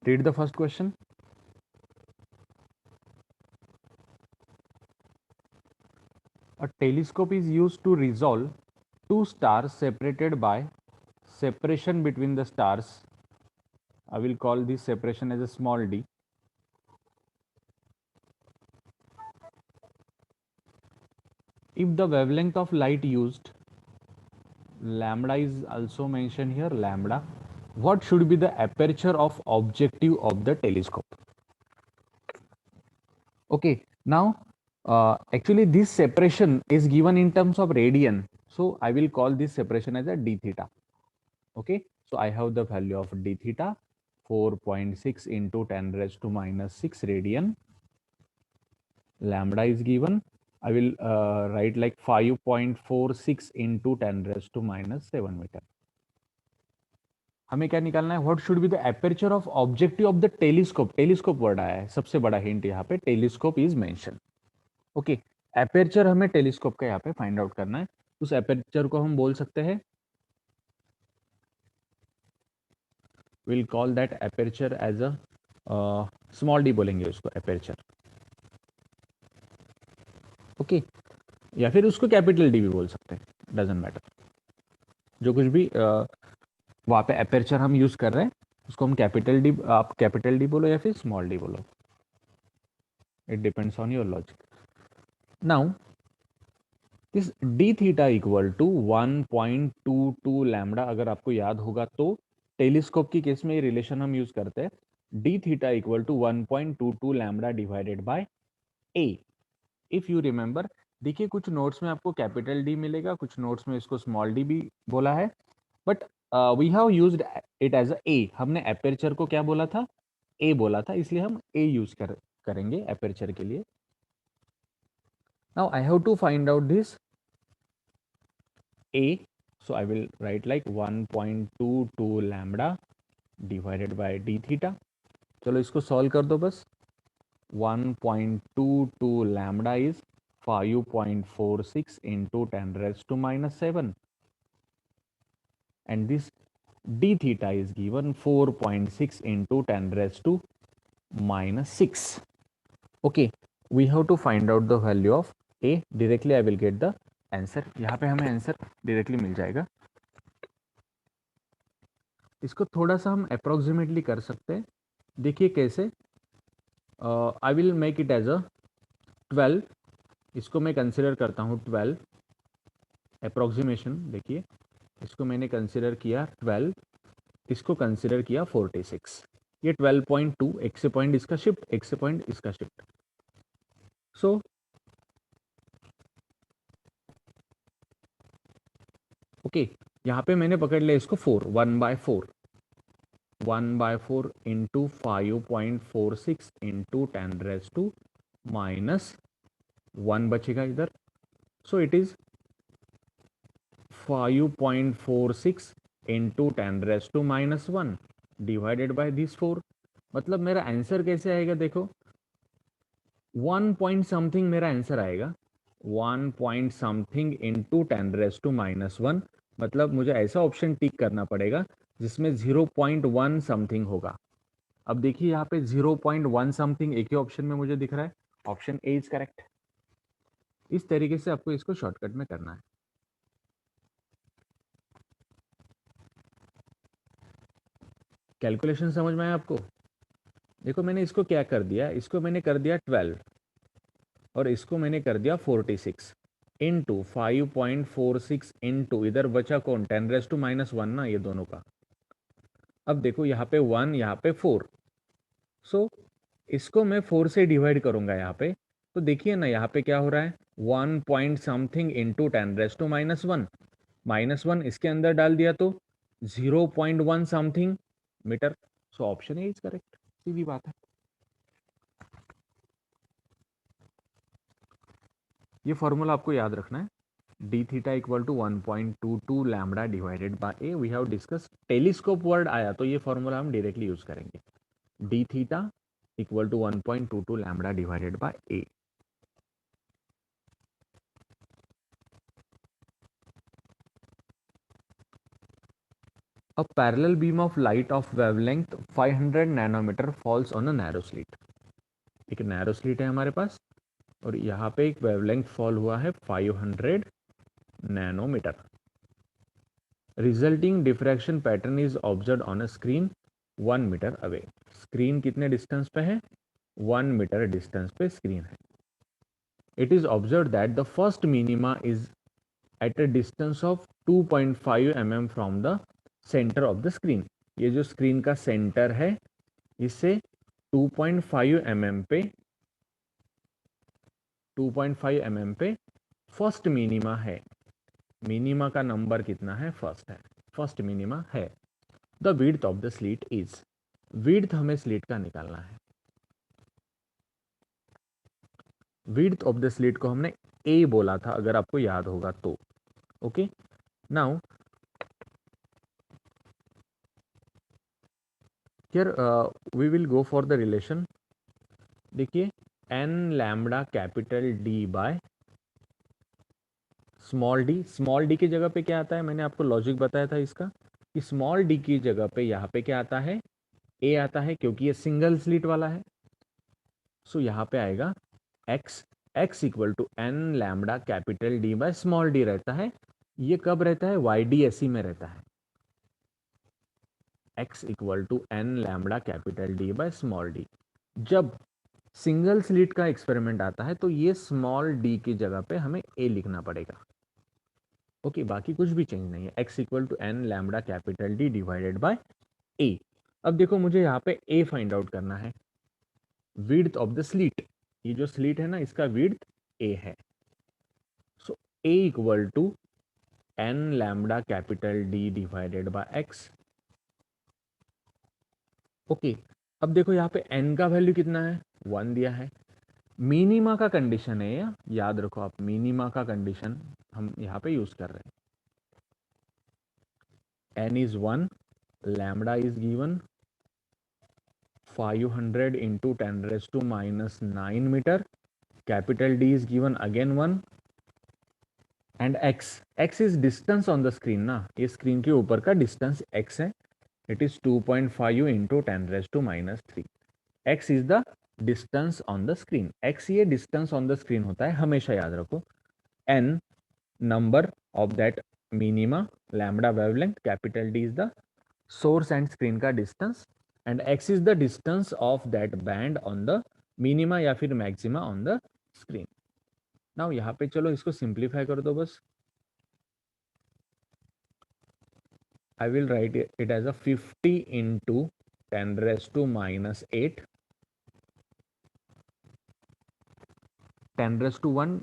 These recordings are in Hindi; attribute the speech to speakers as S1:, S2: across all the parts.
S1: Read the first question. A telescope is used to resolve two stars separated by separation between the stars. I will call this separation as a small d. If the wavelength of light used, lambda is also mentioned here, lambda, what should be the aperture of objective of the telescope? Okay, now actually this separation is given in terms of radian, so I will call this separation as a d theta. Okay, so I have the value of d theta 4.6 into 10 raised to minus 6 radian. Lambda is given, I will write like 5.46 into 10 raised to minus 7 meter. हमें क्या निकालना है? What should be the aperture of objective of the telescope. Telescope word आया है, सबसे बड़ा हिंट यहाँ पे telescope is mention. Okay, aperture हमें टेलीस्कोप का यहाँ पे फाइंड आउट करना है. उस एपर्चर को हम बोल सकते हैं, will call that aperture as a small D बोलेंगे उसको एपर्चर. ओके, या फिर उसको कैपिटल डी भी बोल सकते हैं, डजेंट मैटर. जो कुछ भी वहाँ पे एपर्चर हम यूज कर रहे हैं उसको हम कैपिटल डी, आप कैपिटल डी बोलो या फिर स्मॉल डी बोलो, it depends on your logic. Now this D theta equal to 1.22 lambda, अगर आपको याद होगा तो टेलीस्कोप की केस में ये रिलेशन हम यूज करते हैं, D theta equal to 1.22 lambda divided by A. If you remember, देखिए कुछ नोट्स में आपको कैपिटल डी मिलेगा, कुछ नोट्स में इसको स्मॉल डी भी बोला है, but we have used it as a A. हमने एपर्चर को क्या बोला था? ए बोला था, इसलिए हम ए यूज करेंगे एपर्चर के लिए. Now I have to find out this a, so I will write like 1.22 lambda divided by d theta. चलो इसको सॉल्व कर दो बस. 1.22 lambda is 5.46 into 10 raised to minus 7, and this d theta is given 4.6 into 10 raised to minus 6. Okay, we have to find out the value of a. Directly I will get the answer. यहाँ पे हमें आंसर डायरेक्टली मिल जाएगा. इसको थोड़ा सा हम अप्रोक्सीमेटली कर सकते हैं. देखिए कैसे, I will make it as a 12. इसको मैं कंसिडर करता हूँ 12 अप्रोक्सीमेशन. देखिए इसको मैंने कंसिडर किया 12, इसको कंसिडर किया 46. ये 12.2, एक से पॉइंट इसका शिफ्ट, एक से पॉइंट इसका शिफ्ट. सो ओके, यहाँ पे मैंने पकड़ लिया इसको 4, 1/4. 1/4 into 5.46 into 10 raise to minus 1 बचेगा इधर. So it is 5.46 into 10 raise to minus 1 divided by this 4. मतलब मेरा आंसर कैसे आएगा? देखो 1 पॉइंट समथिंग मेरा आंसर आएगा. 1 point something into 10 raise to minus 1. मतलब मुझे ऐसा ऑप्शन टिक करना पड़ेगा जिसमें 0.1 समथिंग होगा. अब देखिए यहाँ पे 0.1 समथिंग एक ही ऑप्शन में मुझे दिख रहा है. Option A is correct. इस तरीके से आपको इसको शॉर्टकट में करना है. कैलकुलेशन समझ में आया आपको? देखो मैंने इसको क्या कर दिया, इसको मैंने कर दिया 12 और इसको मैंने कर दिया 46 इंटू 5.46 इंटू इधर बचा कौन? 10 रेज टू माइनस 1 ना, ये दोनों का. अब देखो यहाँ पे 1, यहाँ पे 4. सो इसको मैं 4 से डिवाइड करूंगा यहाँ पे, तो देखिए ना यहाँ पे क्या हो रहा है, 1 point something into 10 raise to minus 1. Minus 1 इसके अंदर डाल दिया तो 0.1 something metre. So option A is correct. सीधी बात है. ये फॉर्मूला आपको याद रखना है. D theta equal to 1.22 lambda divided by A. We have discuss, telescope word आया तो ये फॉर्मूला हम डायरेक्टली यूज करेंगे. D theta equal to 1.22 lambda divided by A. A parallel beam of light of wavelength 500 nanometer falls on a narrow slit. एक नैरो स्लिट है हमारे पास और यहाँ पे एक वेवलेंथ फॉल हुआ है 500 nanometre. Resulting diffraction pattern is observe on a screen 1 metre away. Screen कितने डिस्टेंस पे है? 1 मीटर डिस्टेंस पे स्क्रीन है. It is observe that the first minima is at a distance of 2.5 mm from the centre of the screen. ये जो स्क्रीन का सेंटर है इससे 2.5 mm पे 2.5 mm पे फर्स्ट मिनिमा है. मिनिमा का नंबर कितना है? फर्स्ट है, फर्स्ट मिनिमा है. The width of the slit is, width हमें स्लिट का निकालना है. विड्थ ऑफ द स्लिट को हमने ए बोला था अगर आपको याद होगा तो. Okay, now here we will go for the relation. देखिए n lambda capital D by small D. Small D की जगह पे क्या आता है? मैंने आपको लॉजिक बताया था इसका कि स्मॉल डी की जगह पे यहाँ पे क्या आता है? ए आता है क्योंकि ये सिंगल स्लिट वाला है. सो यहाँ पे आएगा X. X equal to N lambda capital D by small D रहता है. ये कब रहता है? वाई डी एस ई में रहता है. X equal to N lambda capital D by small D. जब सिंगल स्लिट का एक्सपेरिमेंट आता है तो ये स्मॉल डी की जगह पे हमें ए लिखना पड़ेगा. ओके, बाकी कुछ भी चेंज नहीं है. X equal to N lambda capital D divided by A. अब देखो मुझे यहाँ पे ए फाइंड आउट करना है. विड्थ ऑफ द स्लिट, ये जो स्लिट है ना इसका विड्थ ए है. So A equal to N lambda capital D divided by X. Okay, अब देखो यहाँ पे एन का वैल्यू कितना है? 1 दिया है. मिनिमा का कंडीशन है या याद रखो आप, मिनिमा का कंडीशन हम यहाँ पे यूज कर रहे हैं. N is 1, lambda is given 500 into 10 raised to minus 9 meter. Capital D is given again 1 and x. X is distance on the screen ना, ये screen के ऊपर का distance x है. It is 2.5 into 10 raised to minus 3. X is the distance on the screen. X ये distance on the screen होता है, हमेशा याद रखो. N number of that minima, lambda wavelength, capital D is the source and screen का distance and x is the distance of that band on the minima या फिर maxima on the screen. Now यहाँ पे चलो इसको simplify कर दो बस. I will write it as a 50 into 10 raised to minus 8. 10 raised to 1,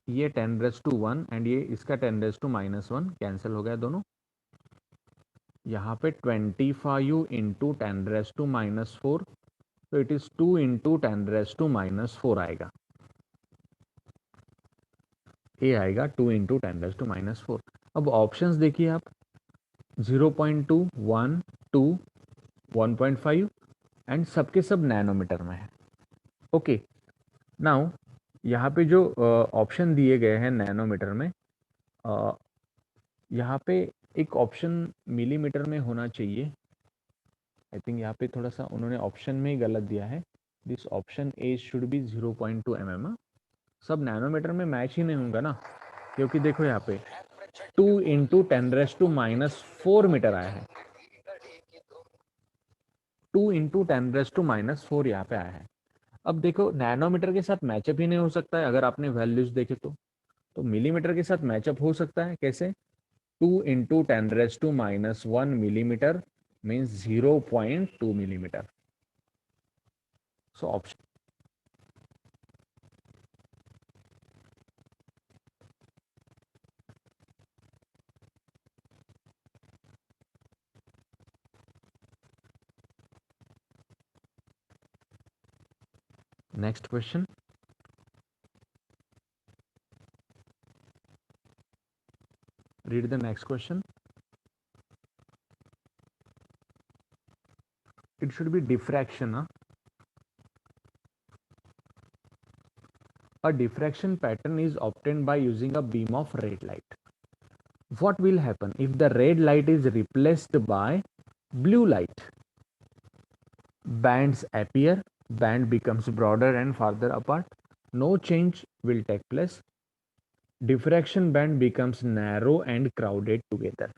S1: ये 10 raised to 1 and ये इसका 10 raised to minus 1 कैंसिल हो गया दोनों. यहाँ पे 25 into 10 raised to minus 4, तो it is 2 into 10 raised to minus 4 आएगा. ए आएगा 2 into 10 raised to minus 4. अब ऑप्शंस देखिए आप, 0.2, 1, 2, 1.5 एंड सबके सब नैनोमीटर में है. ओके, नाउ यहाँ पे जो ऑप्शन दिए गए हैं नैनोमीटर में, यहाँ पे एक ऑप्शन मिलीमीटर में होना चाहिए. आई थिंक यहाँ पे थोड़ा सा उन्होंने ऑप्शन में ही गलत दिया है. This option A should be 0.2 mm. सब नैनोमीटर में मैच ही नहीं होगा ना, क्योंकि देखो यहाँ पे 2 into 10 raised to minus 4 metre आया है. 2 into 10 raised to minus 4 यहाँ पे आया है. अब देखो नैनोमीटर के साथ मैचअप ही नहीं हो सकता है अगर आपने वैल्यूज देखे तो मिलीमीटर के साथ मैचअप हो सकता है. कैसे? 2 into 10 raised to minus 1 millimeter means 0.2 millimeter. So option next question. Read the next question. It should be diffraction. A diffraction pattern is obtained by using a beam of red light. what will happen if the red light is replaced by blue light? Bands appear, band becomes broader and farther apart, no change will take place, diffraction band becomes narrow and crowded together.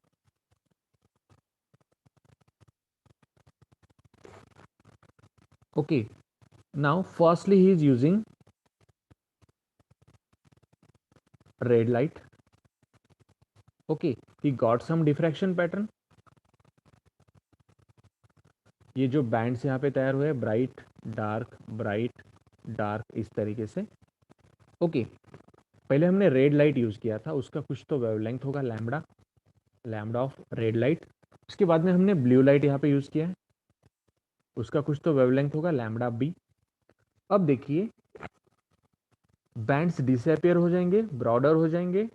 S1: Okay, now firstly he is using red light. Okay, he got some diffraction pattern. ये जो बैंड्स यहाँ पे तैयार हुए ब्राइट डार्क इस तरीके से. ओके, पहले हमने रेड लाइट यूज़ किया था, उसका कुछ तो वेवलेंथ होगा लैम्डा ऑफ रेड लाइट. उसके बाद में हमने ब्लू लाइट यहाँ पे यूज़ किया है, उसका कुछ तो वेवलेंथ होगा लैम्डा बी. अब देखिए बैंड्स डिसअपियर हो जाएंगे, ब्रॉडर हो जाएंगे,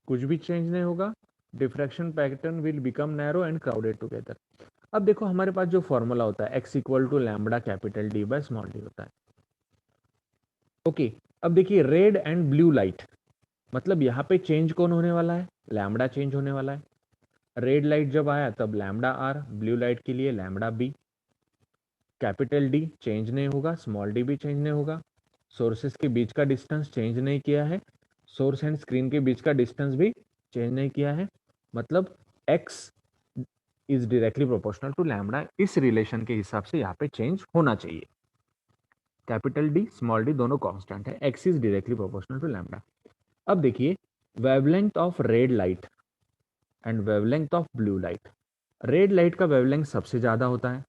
S1: कुछ भी चेंज नहीं होगा, diffraction pattern will become narrow and crowded together. अब देखो हमारे पास जो फॉर्मूला होता है x equal to lambda capital D by small D होता है. ओके, अब देखिए रेड एंड ब्लू लाइट, मतलब यहाँ पे चेंज कौन होने वाला है? लैम्बडा चेंज होने वाला है. रेड लाइट जब आया तब लैम्बडा आर, ब्लू लाइट के लिए lambda B. Capital D change नहीं होगा, स्मॉल डी भी चेंज नहीं होगा. सोर्सेस के बीच का डिस्टेंस चेंज नहीं किया है, सोर्स एंड स्क्रीन के बीच का डिस्टेंस भी चेंज नहीं किया है, मतलब x is directly proportional to lambda. इस रिलेशन के हिसाब से यहाँ पे चेंज होना चाहिए. कैपिटल डी स्मॉल डी दोनों कांस्टेंट है, x is directly proportional to lambda. अब देखिए wavelength of red light and wavelength of blue light. Red light का वेवलेंथ सबसे ज्यादा होता है,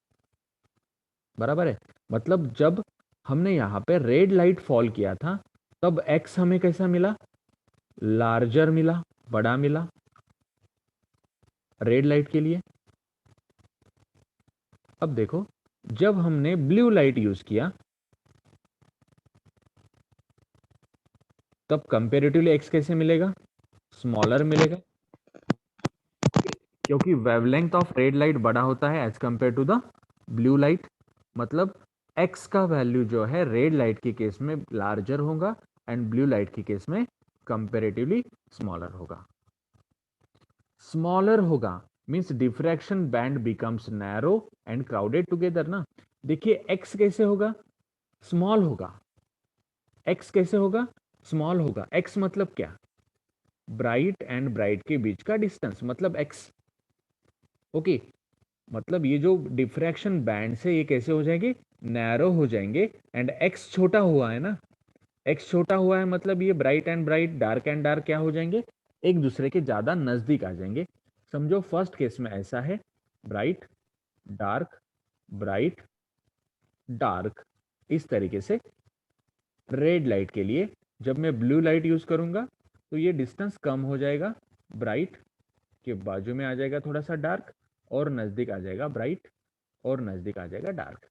S1: बराबर है. मतलब जब हमने यहाँ पे रेड लाइट फॉल किया था तब x हमें कैसा मिला? लार्जर मिला, बड़ा मिला रेड लाइट के लिए. अब देखो जब हमने ब्लू लाइट यूज किया तब कंपेरेटिवली x कैसे मिलेगा? स्मॉलर मिलेगा, क्योंकि वेवलेंथ ऑफ रेड लाइट बड़ा होता है as compare to the blue light. मतलब x का वैल्यू जो है रेड लाइट के केस में लार्जर होगा एंड ब्लू लाइट के केस में कंपेरेटिवली स्मॉलर होगा. स्मॉलर होगा means diffraction band becomes narrow and crowded together ना. देखिए x कैसे होगा? स्मॉल होगा. x कैसे होगा? स्मॉल होगा. x मतलब क्या? ब्राइट एंड ब्राइट के बीच का डिस्टेंस मतलब x. ओके, मतलब ये जो डिफ्रैक्शन बैंड से ये कैसे हो जाएंगे? नैरो हो जाएंगे. एंड x छोटा हुआ है ना, x छोटा हुआ है मतलब ये ब्राइट एंड डार्क क्या हो जाएंगे? एक दूसरे के ज्यादा नजदीक आ जाएंगे. समझो फर्स्ट केस में ऐसा है ब्राइट ब्राइट डार्क इस तरीके से. रेड लाइट के लिए जब मैं ब्लू लाइट यूज करूंगा तो ये डिस्टेंस कम हो जाएगा, ब्राइट के बाजू में आ जाएगा थोड़ा सा डार्क, और नजदीक आ जाएगा ब्राइट, और नजदीक आ जाएगा डार्क.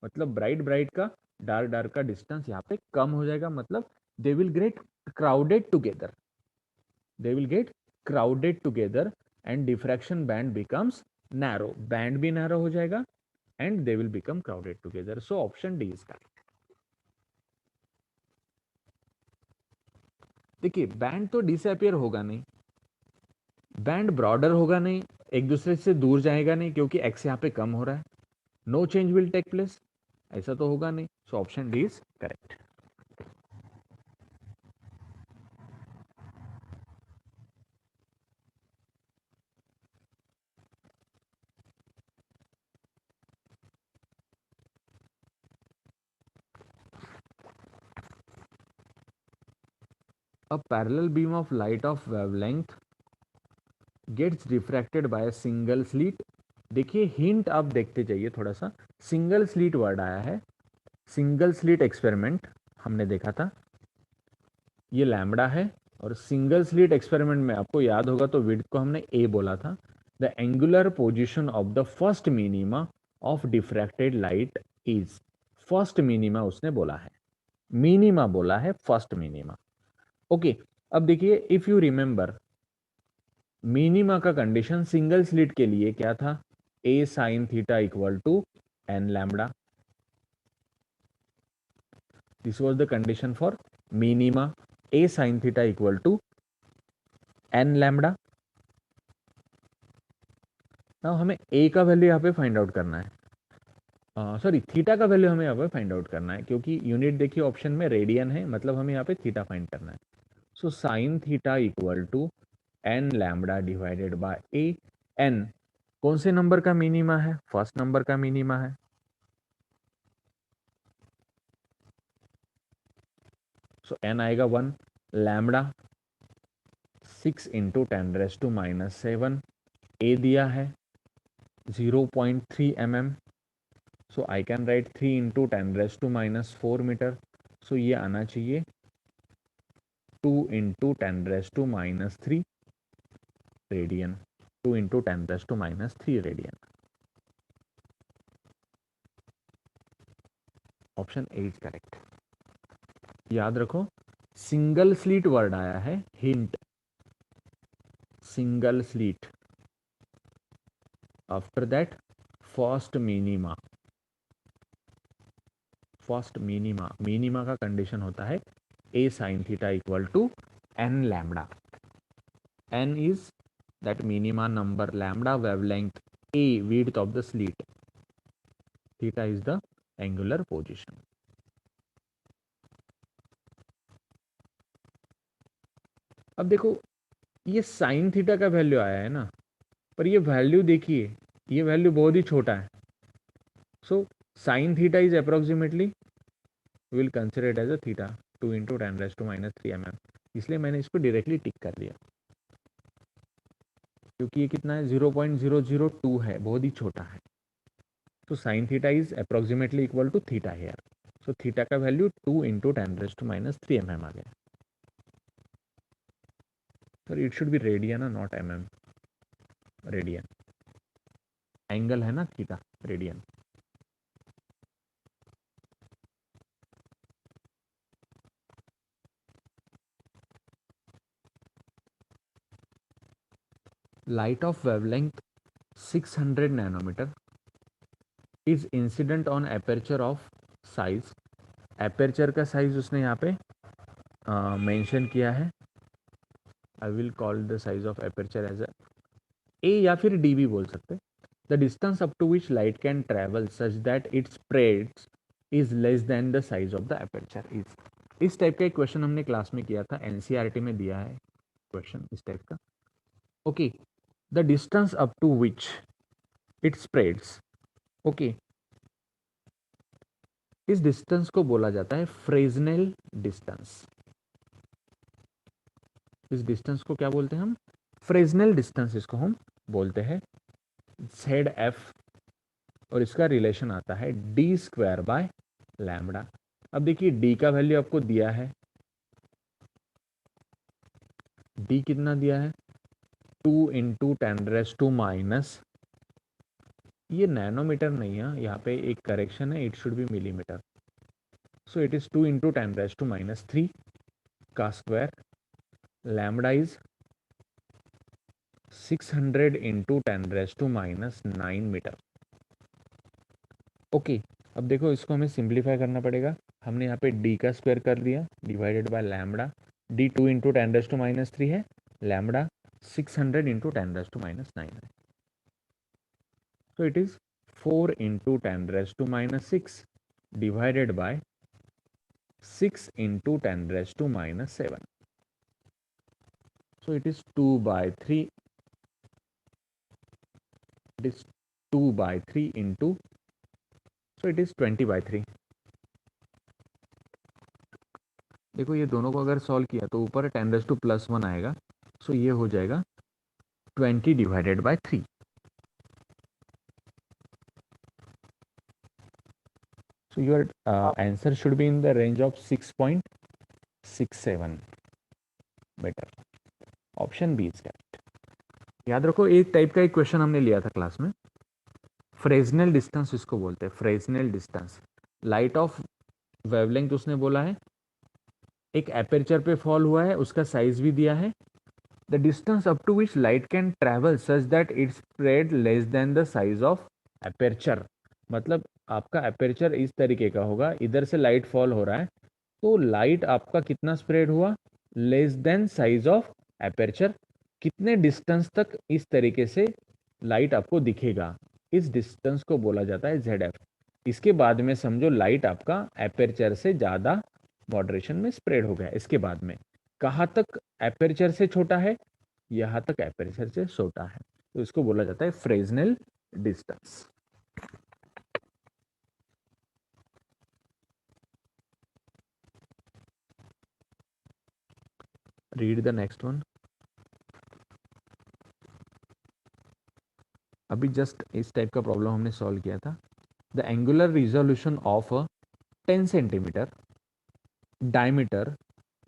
S1: मतलब ब्राइट का डार्क का डिस्टेंस यहाँ पे कम हो जाएगा. मतलब they will get crowded together, they will get crowded together and diffraction band becomes narrow. Band भी नैरो हो जाएगा and they will become crowded together. So option D is correct. देखिए बैंड तो डिसअपियर होगा नहीं, बैंड ब्रॉडर होगा नहीं, एक दूसरे से दूर जाएगा नहीं क्योंकि एक्स यहाँ पे कम हो रहा है. No change will take place, ऐसा तो होगा नहीं. So option D is correct. A parallel beam of light of wavelength gets refracted by a single slit. देखिए हिंट आप देखते जाइए थोड़ा सा. सिंगल स्लीट वर्ड आया है, सिंगल स्लीट एक्सपेरिमेंट हमने देखा था, ये लैम्बडा है. और सिंगल स्लीट एक्सपेरिमेंट में आपको याद होगा तो विड्थ को हमने ए बोला था. The angular position of the first minima of diffracted light is. First minima उसने बोला है, मिनिमा बोला है, फर्स्ट मिनिमा. ओके, अब देखिए इफ यू रिमेंबर मिनिमा का कंडीशन सिंगल स्लिट के लिए क्या था? A sine theta equal to N lambda. This was the condition for minima, A sine theta equal to N lambda. ना हमें ए का वैल्यू यहाँ पे फाइंड आउट करना है, सॉरी थीटा का वैल्यू हमें यहाँ पे फाइंड आउट करना है, क्योंकि यूनिट देखिए ऑप्शन में रेडियन है, मतलब हमें यहाँ पे थीटा फाइंड करना है। So sine theta equal to N lambda divided by A. N कौन से नंबर का मिनिमा है? फर्स्ट नंबर का मिनिमा है। सो एन आएगा 1, लैम्बडा 6 × 10⁻⁻⁷, ए दिया है 0.3 mm, so I can write 3 × 10⁻⁻4 metre. So ये आना चाहिए 2 × 10⁻⁻3 radian, 2 × 10⁻³ radian. Option A is correct. याद रखो सिंगल स्लीट वर्ड आया है, hint single slit, after that first minima. First minima, minima का कंडीशन होता है A sine theta equal to N lambda. N is that minima number, lambda wavelength, A width of the slit, theta is the angular position. अब देखो ये साइन थीटा का वैल्यू आया है ना, पर ये वैल्यू देखिए, ये वैल्यू बहुत ही छोटा है। So sine theta is approximately, will consider it as a theta 2 × 10⁻³ mm, इसलिए मैंने इसको डायरेक्टली टिक कर दिया, क्योंकि ये कितना है 0.002 है, बहुत ही छोटा है। तो sine theta is approximately equal to theta here. So theta का वैल्यू 2 × 10⁻³ mm आ गया। Sir it should be radian not mm, radian, angle है ना theta, radian. Light of wavelength 600 nanometre is incident on aperture of size. Aperture का साइज उसने यहाँ पे मेंशन किया है। I will call the size of aperture as A या फिर डी भी बोल सकते। The distance up to which light can travel such that it spreads is less than the size of the aperture is. इस टाइप का एक क्वेश्चन हमने क्लास में किया था, एनसीईआरटी में दिया है क्वेश्चन इस टाइप का। Okay, the distance up to which it spreads, okay, इस डिस्टेंस को बोला जाता है फ्रेजनेल डिस्टेंस। इस डिस्टेंस को क्या बोलते हैं हम? फ्रेजनेल डिस्टेंस इसको हम बोलते हैं, जेड एफ, और इसका रिलेशन आता है d² बाय लैम्बडा। अब देखिए d का वैल्यू आपको दिया है, d कितना दिया है 2 × 10⁻⁻, ये नैनोमीटर नहीं है, यहाँ पे एक करेक्शन है, it should be millimetre. So it is 2 × 10⁻³ का square, lambda is 600 × 10⁻⁹ metre. Okay, अब देखो इसको हमें सिंप्लीफाई करना पड़ेगा। हमने यहाँ पे d का स्क्वायर कर दिया डिवाइडेड बाय लैम्बडा। d 2 × 10⁻³ है, लैम्बडा 600 × 10⁻⁹ है। So it is 4 × 10⁻⁶ divided by 6 × 10⁻⁷. So it is 2/3. It is 2/3 into, so it is 20/3. देखो ये दोनों को अगर सॉल्व किया तो ऊपर 10⁻+1 आएगा, सो ये हो जाएगा 20/3। So your answer should be in the range of 6.67. Better, option B is correct. याद रखो एक टाइप का एक क्वेश्चन हमने लिया था क्लास में, फ्रेजनेल डिस्टेंस इसको बोलते हैं, फ्रेजनेल डिस्टेंस। लाइट ऑफ वेवलेंथ उसने बोला है, एक एपर्चर पे फॉल हुआ है, उसका साइज भी दिया है। The distance up to which light can travel such that it spread less than the size of aperture, मतलब आपका एपर्चर इस तरीके का होगा, इधर से लाइट फॉल हो रहा है तो लाइट आपका कितना स्प्रेड हुआ, less than size of aperture, कितने डिस्टेंस तक इस तरीके से लाइट आपको दिखेगा, इस डिस्टेंस को बोला जाता है ZF। इसके बाद में समझो लाइट आपका एपर्चर से ज़्यादा मॉडरेशन में स्प्रेड हो गया। इसके बाद में कहाँ तक एपर्चर से छोटा है, यहाँ तक एपर्चर से छोटा है, तो इसको बोला जाता है Fresnel distance. Read the next one. अभी जस्ट इस टाइप का प्रॉब्लम हमने सॉल्व किया था। The angular resolution of 10 centimetre diameter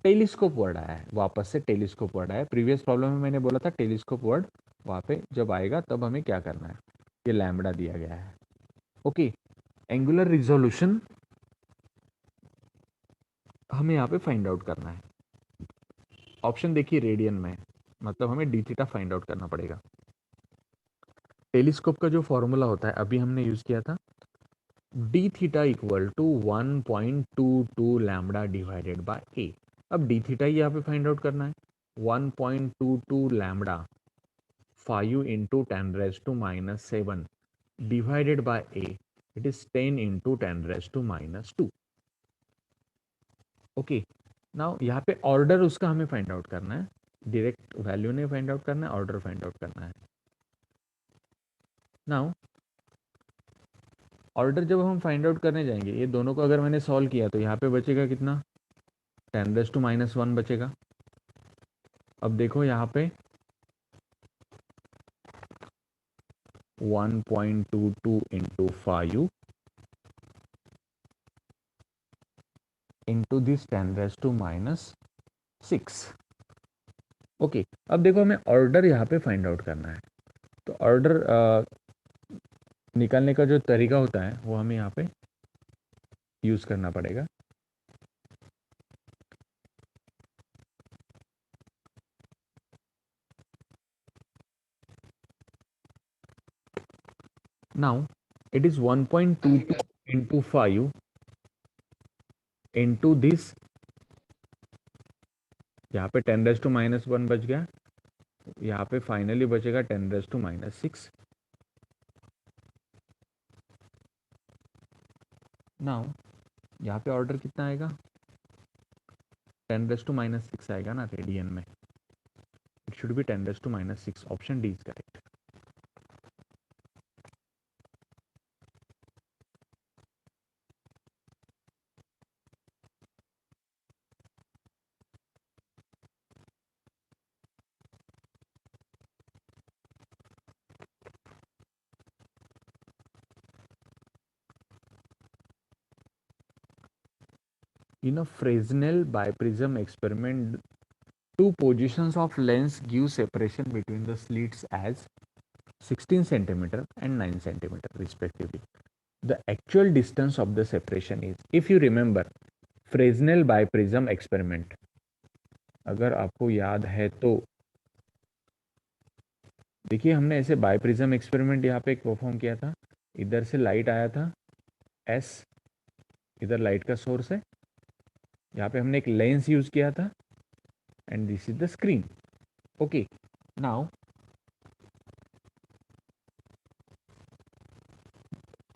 S1: telescope word आया है, वापस से टेलीस्कोप वर्ड आया है। प्रीवियस प्रॉब्लम में मैंने बोला था टेलीस्कोप वर्ड वहाँ पे जब आएगा तब हमें क्या करना है, ये लैम्बडा दिया गया है। ओके, एंगुलर रिजोल्यूशन हमें यहाँ पे फाइंड आउट करना है। ऑप्शन देखिए रेडियन में, मतलब हमें डी थीटा फाइंड आउट करना पड़ेगा। टेलीस्कोप का जो फॉर्मूला होता है अभी हमने यूज किया था, D theta equal to 1.22 lambda divided by A. अब डी थीटा ही यहाँ पे फाइंड आउट करना है। 1.22 lambda 5 into 10⁻⁻7 divided by A, it is 10 into 10⁻²। Okay, now यहाँ पे ऑर्डर उसका हमें फाइंड आउट करना है, डायरेक्ट वैल्यू नहीं फाइंड आउट करना है, ऑर्डर फाइंड आउट करना है। नाउ ऑर्डर जब हम फाइंड आउट करने जाएंगे, ये दोनों को अगर मैंने सॉल्व किया तो यहाँ पे बचेगा कितना, 10⁻⁻1 बचेगा। अब देखो यहाँ पे 1.22 इंटू 5 इंटू दिस 10⁻⁻6। ओके, अब देखो हमें ऑर्डर यहाँ पे फाइंड आउट करना है, तो ऑर्डर निकालने का जो तरीका होता है वो हमें यहाँ पे यूज करना पड़ेगा। Now it is 1.22 into 5 into this, यहाँ पे 10⁻⁻1 बच गया, यहाँ पे फाइनली बचेगा 10⁻⁻6। नाउ यहाँ पे ऑर्डर कितना आएगा, 10⁻⁻6 आएगा ना रेडियन में, it should B 10⁻⁻6। Option D is correct. In a Fresnel biprism experiment, two positions of lens give separation between the slits as 16 centimeter and 9 centimeter respectively. The actual distance of the separation is, if you remember, Fresnel biprism experiment, अगर आपको याद है तो देखिए हमने ऐसे बाइप्रिज्म एक्सपेरिमेंट यहाँ पे एक परफॉर्म किया था। इधर से लाइट आया था एस, इधर लाइट का सोर्स है, यहाँ पे हमने एक लेंस यूज किया था and this is the screen. Okay, now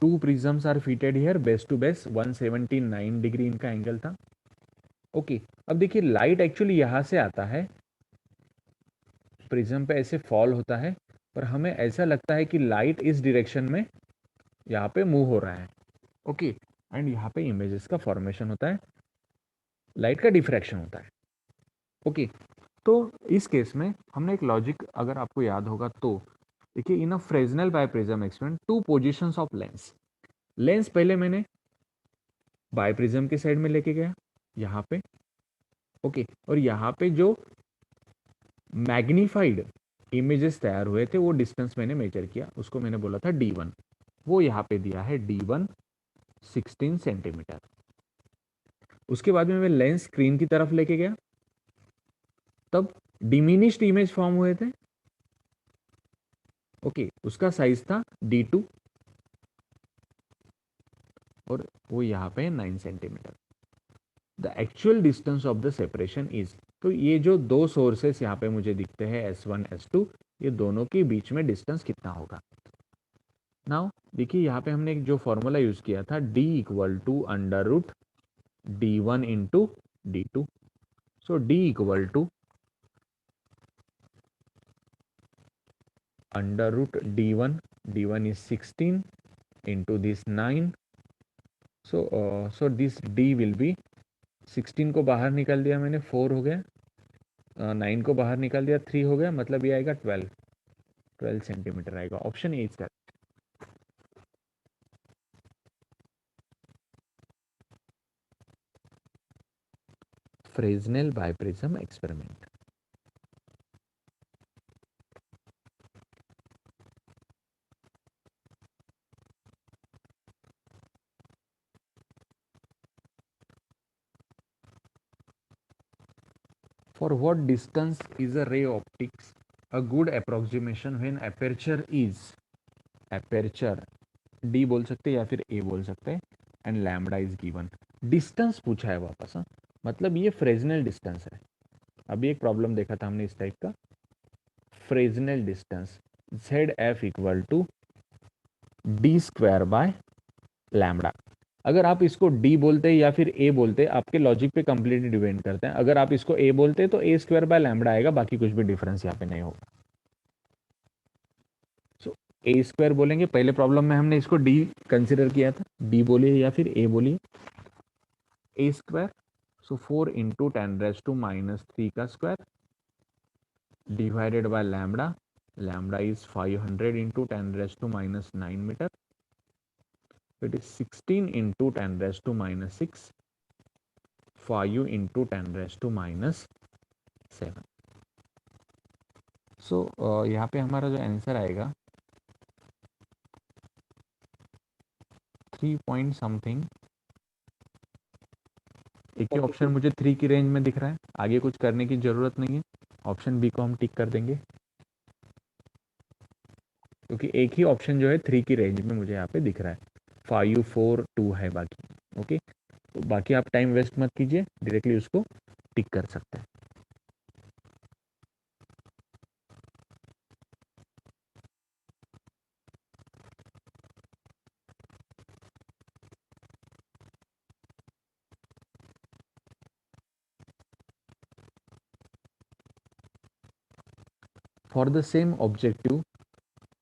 S1: two prisms are fitted here, base to base 179 degree इनका एंगल था। ओके, अब देखिए लाइट एक्चुअली यहाँ से आता है, प्रिज्म पे ऐसे फॉल होता है, पर हमें ऐसा लगता है कि लाइट इस डायरेक्शन में यहाँ पे मूव हो रहा है। ओके, एंड यहाँ पे इमेजेस का फॉर्मेशन होता है, लाइट का डिफ्रैक्शन होता है। ओके, तो इस केस में हमने एक लॉजिक अगर आपको याद होगा तो देखिए, in a Fresnel biprism experiment two positions of lens, lens पहले मैंने बाइप्रिज्म के साइड में लेके गया यहाँ पे। ओके, और यहाँ पे जो मैग्नीफाइड इमेजेस तैयार हुए थे वो डिस्टेंस मैंने मेजर किया, उसको मैंने बोला था D1, वो यहाँ पे दिया है D1 16 सेंटीमीटर। उसके बाद में मैं लेंस स्क्रीन की तरफ लेके गया, तब डिमिनिश्ड इमेज फॉर्म हुए थे। ओके, उसका साइज था D2 और वो यहाँ पे 9 centimetre. The actual distance of the separation is, तो ये जो दो सोर्सेस यहाँ पे मुझे दिखते हैं S1 S2, ये दोनों के बीच में डिस्टेंस कितना होगा। नाउ देखिए यहाँ पे हमने एक जो फॉर्मूला यूज किया था d equal to under root d1 into d2। So d equal to under root d1 is 16 into this 9। so this d will be 16 को बाहर निकाल दिया मैंने 4 हो गया, 9 को बाहर निकाल दिया 3 हो गया, मतलब ये आएगा 12 सेंटीमीटर आएगा। ऑप्शन ए इसका। Fresnel biprism experiment. For what distance is a ray optics a good approximation when aperture is aperture d बोल सकते हैं या फिर a बोल सकते हैं and lambda is given. Distance पूछा है वापस। हाँ, मतलब ये फ्रेजनेल डिस्टेंस है। अभी एक प्रॉब्लम देखा था हमने इस टाइप का, Fresnel distance ZF equal to D square by lambda. अगर आप इसको d बोलते हैं या फिर a बोलते हैं, आपके लॉजिक पे कंप्लीटली डिपेंड करते हैं। अगर आप इसको a बोलते हैं तो a स्क्वायर बाय लैम्बडा आएगा, बाकी कुछ भी डिफरेंस यहाँ पे नहीं होगा। सो a स्क्वायर बोलेंगे, पहले प्रॉब्लम में हमने इसको d कंसिडर किया था, d बोलिए या फिर a बोलिए, a स्क्वायर। सो 4 इंटू 10⁻³ का square divided by lambda. Lambda is 500 into 10⁻⁹ metre. It is 16 into 10⁻⁶, 5 into 10⁻⁷। So यहाँ पे हमारा जो आंसर आएगा 3 पॉइंट समथिंग। एक ही ऑप्शन मुझे 3 की रेंज में दिख रहा है, आगे कुछ करने की जरूरत नहीं है। ऑप्शन बी को हम टिक कर देंगे क्योंकि एक ही ऑप्शन जो है 3 की रेंज में मुझे यहाँ पे दिख रहा है। 5 4 2 है बाकी। ओके, तो बाकी आप टाइम वेस्ट मत कीजिए, डायरेक्टली उसको टिक कर सकते हैं। For the same objective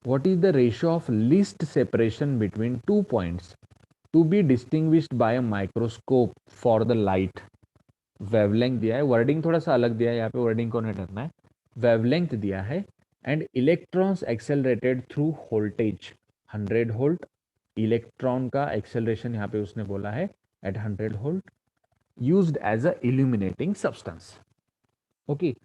S1: what is the ratio of least separation between 2 points to be distinguished by a microscope for the light। Wavelength दिया है, वर्डिंग थोड़ा सा अलग दिया है यहाँ पे, वर्डिंग को नहीं डरना है। वेवलेंथ दिया है and electrons accelerated through voltage 100 volt. Electron का एक्सेलरेशन यहाँ पे उसने बोला है at 100 volt, used as a illuminating substance. Okay,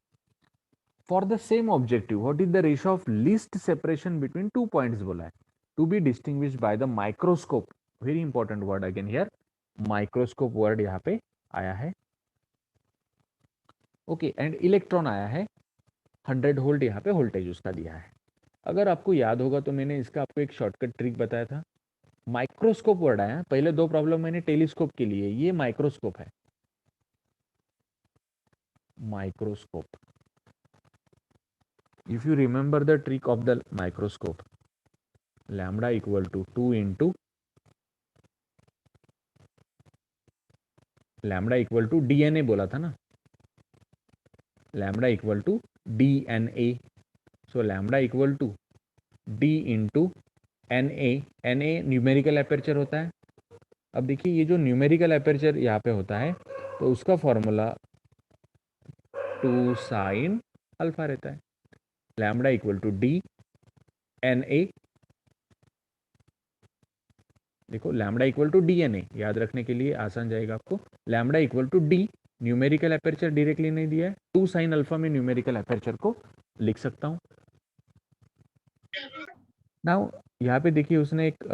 S1: for the same objective what is the ratio of least separation between 2 points बोला है to be distinguished by the microscope. Very important word again here, microscope word यहाँ पे आया है। ओके, एंड इलेक्ट्रॉन आया है 100 वोल्ट, यहाँ पे वोल्टेज उसका दिया है। अगर आपको याद होगा तो मैंने इसका आपको एक शॉर्टकट ट्रिक बताया था। माइक्रोस्कोप वर्ड आया, पहले 2 प्रॉब्लम मैंने टेलीस्कोप के लिए, ये माइक्रोस्कोप है। Microscope, if you remember the trick of the microscope, lambda equal to 2 into lambda equal to DNA बोला था ना, lambda equal to DNA। So lambda equal to D into NA। NA numerical aperture होता है। अब देखिए ये जो न्यूमेरिकल एपर्चर यहाँ पे होता है तो उसका फॉर्मूला 2 साइन अल्फा रहता है। Lambda equal to D NA, देखो लैम्बडा इक्वल टू DNA, याद रखने के लिए आसान जाएगा आपको। Lambda equal to D, numerical aperture directly नहीं दिया है, 2 साइन अल्फा में न्यूमेरिकल एपर्चर को लिख सकता हूँ। नाउ यहाँ पे देखिए उसने एक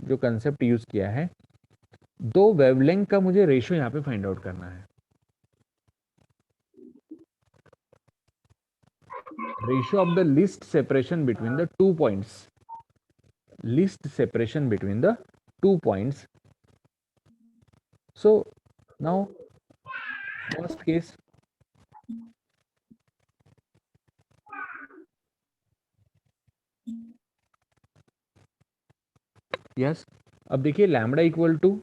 S1: जो कंसेप्ट यूज किया है, 2 वेवलेंथ का मुझे रेशियो यहाँ पे फाइंड आउट करना है। Ratio of the least separation between the 2 points, least separation between the 2 points. So now first case, yes, अब देखिए lambda equal to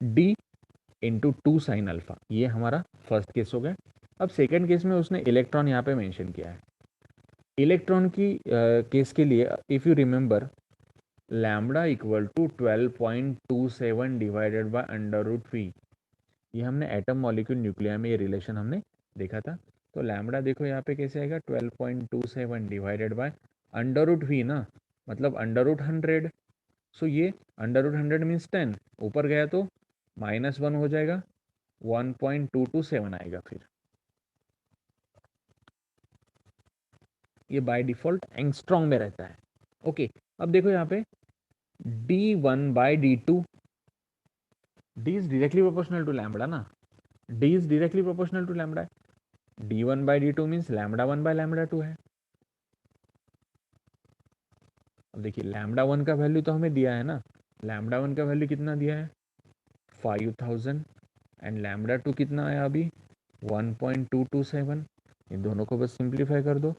S1: D into 2 sine alpha, ये हमारा फर्स्ट केस हो गया। अब सेकंड केस में उसने इलेक्ट्रॉन यहाँ पे मेंशन किया है। इलेक्ट्रॉन की केस के लिए if you remember lambda equal to 12.27 divided by under root V, ये हमने एटम मॉलिक्यूल न्यूक्लियर में ये रिलेशन हमने देखा था। तो लैम्बडा देखो यहाँ पे कैसे आएगा, 12.27 divided by under root V ना, मतलब अंडर रूट 100। सो ये अंडर रूट 100 मीन्स 10, ऊपर गया तो -1 हो जाएगा, 1.227 आएगा। फिर ये बाय डिफॉल्ट एंगस्ट्रॉन्ग में रहता है। ओके, अब देखो यहाँ पे d1/d2, d is directly proportional to lambda ना, d is directly proportional to lambda, d1/d2 means lambda 1/लैम्बडा 2 है। अब देखिए लैम्बडा 1 का वैल्यू तो हमें दिया है ना, लैम्बडा 1 का वैल्यू कितना दिया है 5000, एंड लैम्बडा 2 कितना आया अभी 1.227। इन दोनों को बस सिंप्लीफाई कर दो,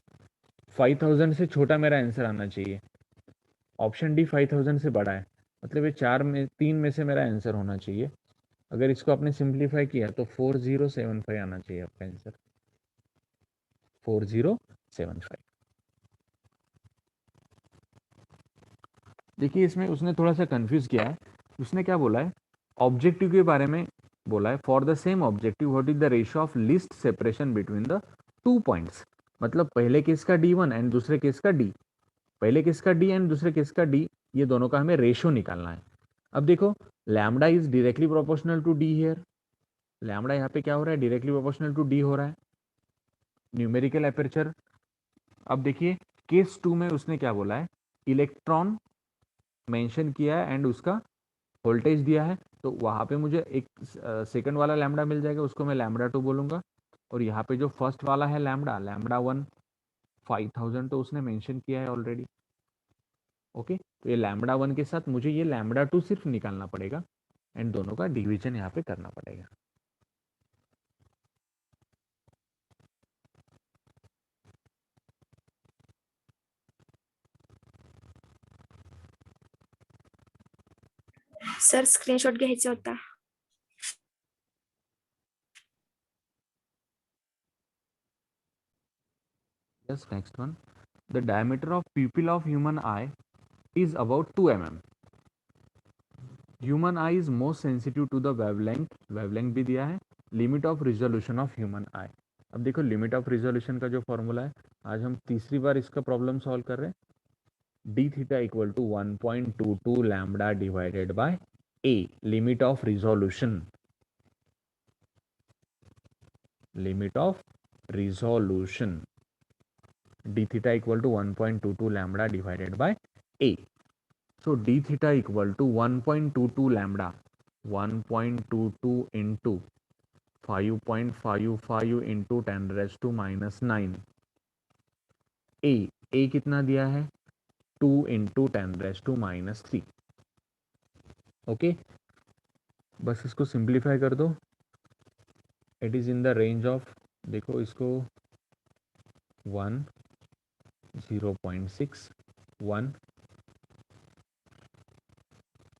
S1: 5000 से छोटा मेरा आंसर आना चाहिए, ऑप्शन डी 5000 से बड़ा है, मतलब ये 3 में से मेरा आंसर होना चाहिए। अगर इसको आपने सिंप्लीफाई किया तो 4075 आना चाहिए आपका आंसर, 4075। देखिए इसमें उसने थोड़ा सा कंफ्यूज किया है, उसने क्या बोला है, ऑब्जेक्टिव के बारे में बोला है, for the same objective what is the ratio of least separation between the 2 points, मतलब पहले केस का D1 एंड दूसरे केस का D, पहले केस का D एंड दूसरे केस का D, ये दोनों का हमें रेशियो निकालना है। अब देखो lambda is directly proportional to D here, lambda यहाँ पे क्या हो रहा है, डायरेक्टली प्रोपोर्शनल टू D हो रहा है, न्यूमेरिकल एपर्चर। अब देखिए केस 2 में उसने क्या बोला है, इलेक्ट्रॉन मेंशन किया है एंड उसका वोल्टेज दिया है, तो वहाँ पे मुझे एक सेकंड वाला लैम्बडा मिल जाएगा, उसको मैं लैम्बडा 2 बोलूँगा। और यहाँ पे जो फर्स्ट वाला है लैम्बडा 1 5000 तो उसने मेंशन किया है ऑलरेडी। ओके, तो ये लैम्बडा 1 के साथ मुझे ये लैम्बडा 2 सिर्फ निकालना पड़ेगा एंड दोनों का डिवीजन यहाँ पे करना पड़ेगा।
S2: सर स्क्रीनशॉट घ्यायचा होता।
S1: Yes, next one. The diameter of pupil of human eye is about 2 mm. Human eye is most sensitive to the wavelength, wavelength भी दिया है, limit of resolution of human eye। अब देखो लिमिट ऑफ रिजोल्यूशन का जो फॉर्मूला है, आज हम तीसरी बार इसका प्रॉब्लम सॉल्व कर रहे हैं। D theta equal to 1.22 lambda divided by A, limit of resolution, limit of resolution d theta equal to 1.22 lambda divided by a. So d theta equal to 1.22 lambda, 1.22 into 5.55 into 10 raised to minus 9, a कितना दिया है 2 into 10 raised to minus 3। Okay, बस इसको सिंप्लीफाई कर दो, it is in the range of, देखो इसको 1, 0.6, 1।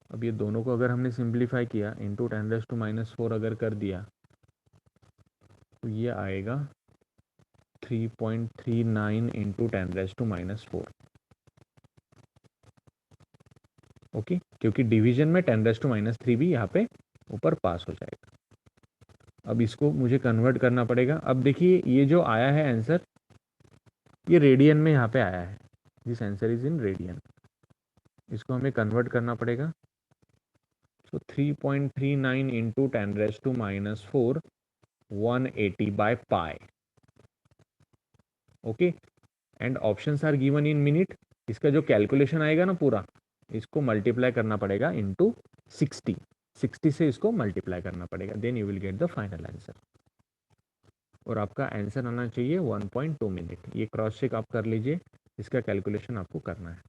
S1: अब ये दोनों को अगर हमने सिंप्लीफाई किया इंटू 10⁻⁻⁴ अगर कर दिया तो ये आएगा 3.39 इंटू 10⁻⁻⁴। ओके, क्योंकि डिवीजन में 10⁻³ भी यहाँ पे ऊपर पास हो जाएगा। अब इसको मुझे कन्वर्ट करना पड़ेगा। अब देखिए ये जो आया है आंसर, ये रेडियन में यहाँ पे आया है, this answer is in radian, इसको हमें कन्वर्ट करना पड़ेगा। सो 3.39 इंटू 10⁻⁴, 180 by pi। Okay, and options are given in minute. इसका जो कैलकुलेशन आएगा ना पूरा, इसको मल्टीप्लाई करना पड़ेगा इनटू 60, 60 से इसको मल्टीप्लाई करना पड़ेगा, then you will get the final answer. और आपका आंसर आना चाहिए 1.2 मिनट। ये क्रॉस चेक आप कर लीजिए, इसका कैलकुलेशन आपको करना है।